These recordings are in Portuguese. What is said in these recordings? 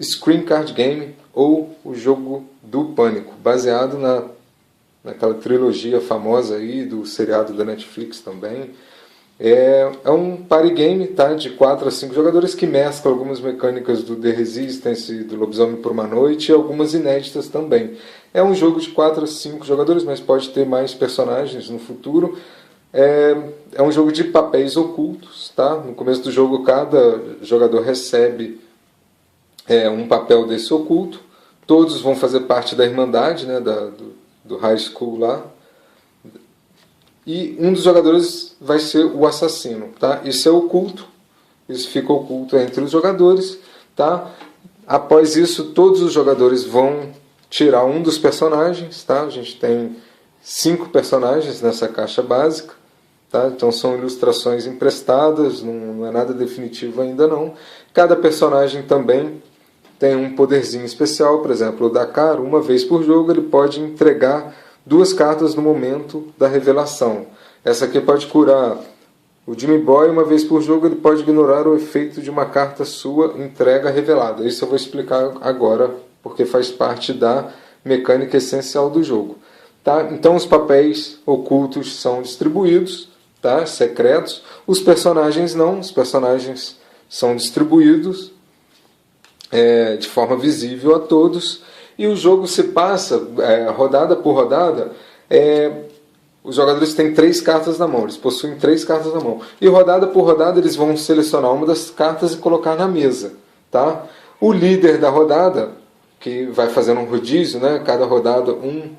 Screen Card Game, ou o jogo do Pânico, baseado naquela trilogia famosa aí do seriado da Netflix também. É um party game, tá, de 4 a 5 jogadores que mescla algumas mecânicas do The Resistance e do Lobisomem por uma Noite e algumas inéditas também. É um jogo de 4 a 5 jogadores, mas pode ter mais personagens no futuro. É um jogo de papéis ocultos, tá? No começo do jogo, cada jogador recebe um papel desse oculto. Todos vão fazer parte da Irmandade, né, do High School lá. E um dos jogadores vai ser o assassino, tá? Isso é oculto, isso fica oculto entre os jogadores, tá? Após isso, todos os jogadores vão tirar um dos personagens, tá? A gente tem 5 personagens nessa caixa básica, tá? Então são ilustrações emprestadas, não é nada definitivo ainda não. Cada personagem também tem um poderzinho especial, por exemplo, o Dakar, uma vez por jogo, ele pode entregar 2 cartas no momento da revelação. Essa aqui pode curar o Jimmy Boy, uma vez por jogo, ele pode ignorar o efeito de uma carta sua entrega revelada. Isso eu vou explicar agora, porque faz parte da mecânica essencial do jogo. Tá? Então os papéis ocultos são distribuídos, tá? Secretos. Os personagens não, os personagens são distribuídos de forma visível a todos. E o jogo se passa, rodada por rodada, os jogadores têm 3 cartas na mão, eles possuem 3 cartas na mão. E rodada por rodada eles vão selecionar uma das cartas e colocar na mesa. Tá? O líder da rodada, que vai fazendo um rodízio, né? Cada rodada um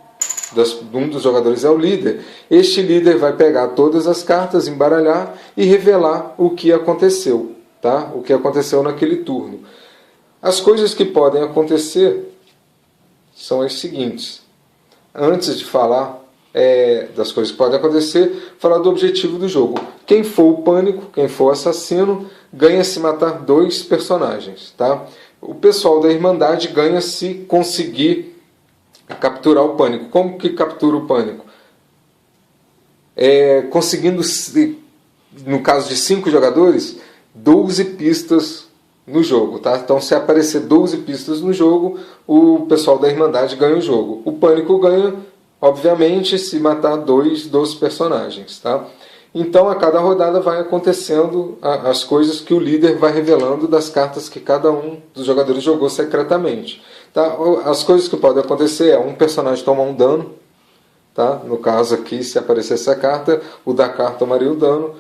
dos jogadores é o líder. Este líder vai pegar todas as cartas, embaralhar e revelar o que aconteceu. Tá? O que aconteceu naquele turno. As coisas que podem acontecer são as seguintes. Antes de falar das coisas que podem acontecer, falar do objetivo do jogo. Quem for o Pânico, quem for o assassino, ganha se matar 2 personagens. Tá? O pessoal da Irmandade ganha se conseguir capturar o Pânico. Como que captura o Pânico? Conseguindo, no caso de 5 jogadores, 12 pistas no jogo, tá? Então, se aparecer 12 pistas no jogo, o pessoal da Irmandade ganha o jogo. O Pânico ganha, obviamente, se matar 2 dos personagens, tá? Então, a cada rodada vai acontecendo as coisas que o líder vai revelando das cartas que cada um dos jogadores jogou secretamente. Tá? As coisas que podem acontecer um personagem tomar um dano, tá? No caso aqui, se aparecer essa carta, o Dakar tomaria o dano.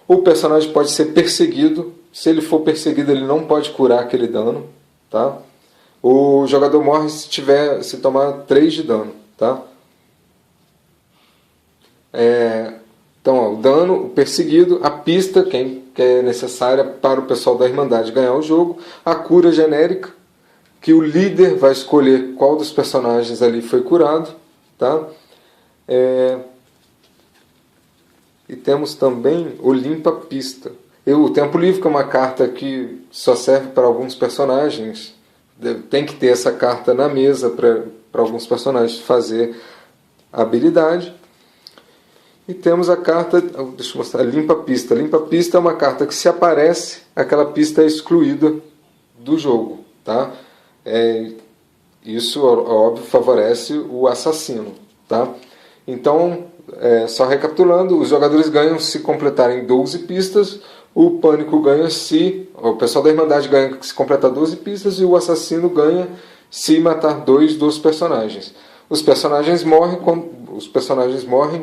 O personagem pode ser perseguido. Se ele for perseguido, ele não pode curar aquele dano. Tá? O jogador morre se tomar 3 de dano. Tá? Então, o dano, o perseguido, a pista, que é necessária para o pessoal da Irmandade ganhar o jogo, a cura genérica, que o líder vai escolher qual dos personagens ali foi curado. Tá? E temos também o limpa-pista. O Tempo Livre, que é uma carta que só serve para alguns personagens. Tem que ter essa carta na mesa para alguns personagens fazer a habilidade. E temos a carta, deixa eu mostrar, limpa-pista. Limpa-pista é uma carta que, se aparece, aquela pista é excluída do jogo. Tá? Isso, óbvio, favorece o assassino. Tá? Então, só recapitulando, os jogadores ganham se completarem 12 pistas, o Pânico ganha o pessoal da Irmandade ganha se completar 12 pistas, e o assassino ganha se matar 2 dos personagens. Os personagens morrem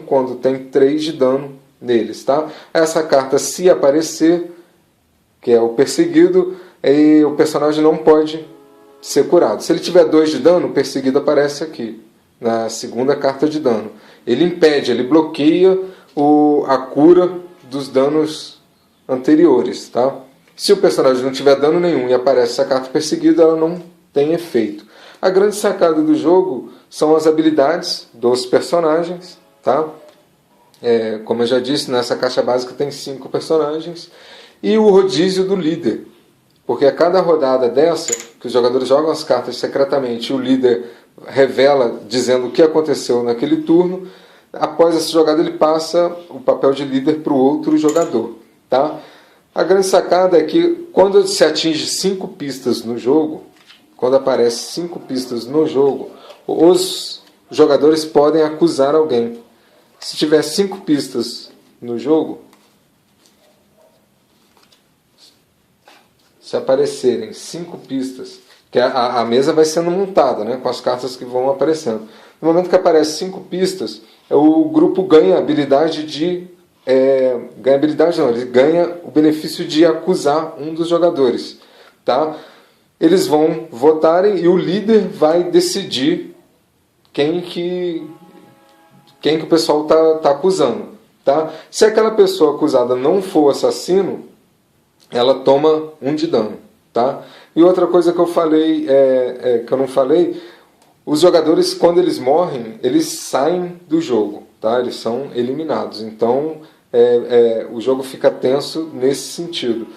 quando tem 3 de dano neles. Tá? Essa carta, se aparecer, que é o perseguido, o personagem não pode ser curado. Se ele tiver 2 de dano, o perseguido aparece aqui, na segunda carta de dano. Ele impede, ele bloqueia a cura dos danos anteriores. Tá? Se o personagem não tiver dano nenhum e aparece essa carta perseguida, ela não tem efeito. A grande sacada do jogo são as habilidades dos personagens. Tá? Como eu já disse, nessa caixa básica tem 5 personagens. E o rodízio do líder. Porque a cada rodada dessa, que os jogadores jogam as cartas secretamente, o líder revela dizendo o que aconteceu naquele turno. Após essa jogada, ele passa o papel de líder para o outro jogador. Tá? A grande sacada é que, quando se atinge 5 pistas no jogo, quando aparece 5 pistas no jogo, os jogadores podem acusar alguém. Se tiver 5 pistas no jogo, se aparecerem 5 pistas, que a mesa vai sendo montada, né, com as cartas que vão aparecendo. No momento que aparece 5 pistas, o grupo ganha a habilidade de... ele ganha o benefício de acusar um dos jogadores. Tá? Eles vão votarem e o líder vai decidir quem que o pessoal está acusando. Tá? Se aquela pessoa acusada não for assassino, ela toma 1 de dano. Tá? E outra coisa que eu falei, que eu não falei, os jogadores, quando eles morrem, eles saem do jogo. Tá? Eles são eliminados. Então, o jogo fica tenso nesse sentido.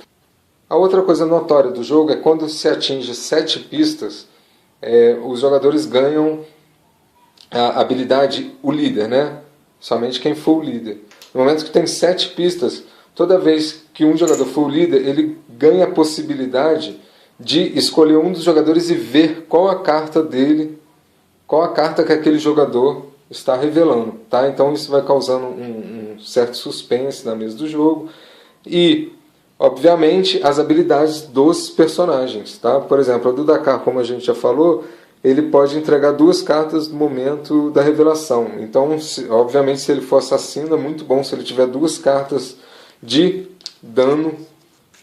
A outra coisa notória do jogo é quando se atinge 7 pistas, os jogadores ganham a habilidade, o líder, né? Somente quem for o líder. No momento que tem 7 pistas, toda vez que um jogador for o líder, ele ganha a possibilidade de escolher um dos jogadores e ver qual a carta dele, qual a carta que aquele jogador está revelando. Tá? Então isso vai causando um certo suspense na mesa do jogo. E, obviamente, as habilidades dos personagens. Tá? Por exemplo, a do Dakar, como a gente já falou, ele pode entregar 2 cartas no momento da revelação. Então, obviamente, se ele for assassino, é muito bom se ele tiver 2 cartas de dano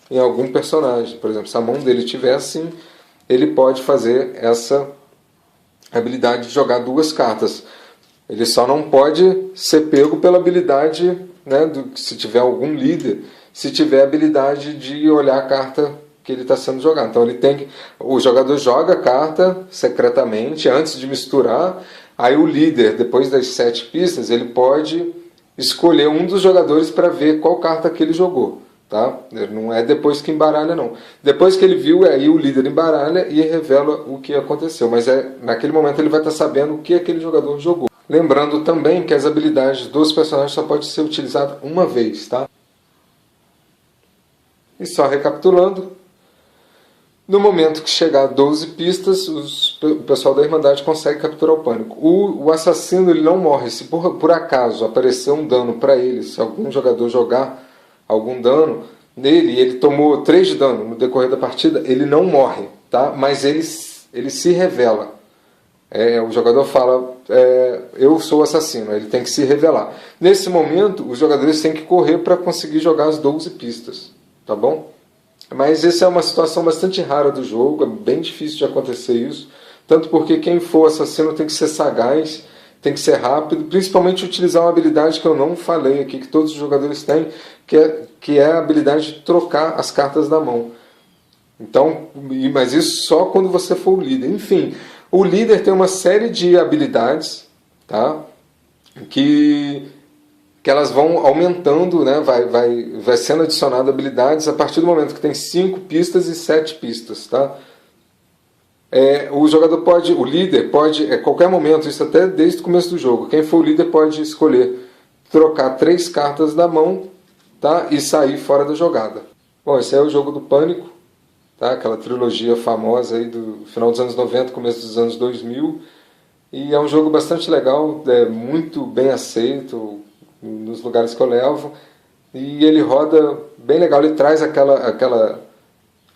em algum personagem. Por exemplo, se a mão dele estiver assim, ele pode fazer essa habilidade de jogar 2 cartas. Ele só não pode ser pego pela habilidade, né, se tiver algum líder, se tiver a habilidade de olhar a carta que ele está sendo jogado. Então o jogador joga a carta secretamente antes de misturar. Aí o líder, depois das 7 pistas, ele pode escolher um dos jogadores para ver qual carta que ele jogou. Tá? Não é depois que embaralha, não. Depois que ele viu, aí o líder embaralha e revela o que aconteceu. Mas naquele momento ele vai estar sabendo o que aquele jogador jogou. Lembrando também que as habilidades dos personagens só podem ser utilizadas uma vez. Tá? E só recapitulando, no momento que chegar a 12 pistas, o pessoal da Irmandade consegue capturar o pânico. O assassino ele não morre. Se por acaso aparecer um dano para ele, se algum jogador jogar algum dano nele, ele tomou 3 de dano no decorrer da partida, ele não morre, tá? Mas ele se revela. O jogador fala, eu sou o assassino, ele tem que se revelar. Nesse momento, os jogadores têm que correr para conseguir jogar as 12 pistas, tá bom? Mas essa é uma situação bastante rara do jogo, é bem difícil de acontecer isso, tanto porque quem for assassino tem que ser sagaz, tem que ser rápido, principalmente utilizar uma habilidade que eu não falei aqui, que todos os jogadores têm, que é a habilidade de trocar as cartas da mão. Então, mas isso só quando você for o líder. Enfim, o líder tem uma série de habilidades, tá? que elas vão aumentando, né? vai sendo adicionado habilidades a partir do momento que tem 5 pistas e 7 pistas. Tá? O líder pode, a qualquer momento, isso até desde o começo do jogo, quem for o líder pode escolher trocar 3 cartas da mão, tá? E sair fora da jogada. Bom, esse é o jogo do Pânico, tá? Aquela trilogia famosa aí do final dos anos 90, começo dos anos 2000, e é um jogo bastante legal, muito bem aceito nos lugares que eu levo, e ele roda bem legal, ele traz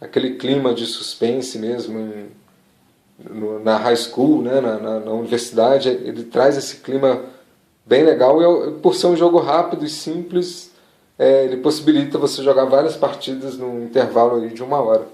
aquele clima de suspense mesmo na high school, né, na universidade, ele traz esse clima bem legal, e por ser um jogo rápido e simples, ele possibilita você jogar várias partidas num intervalo aí de 1 hora.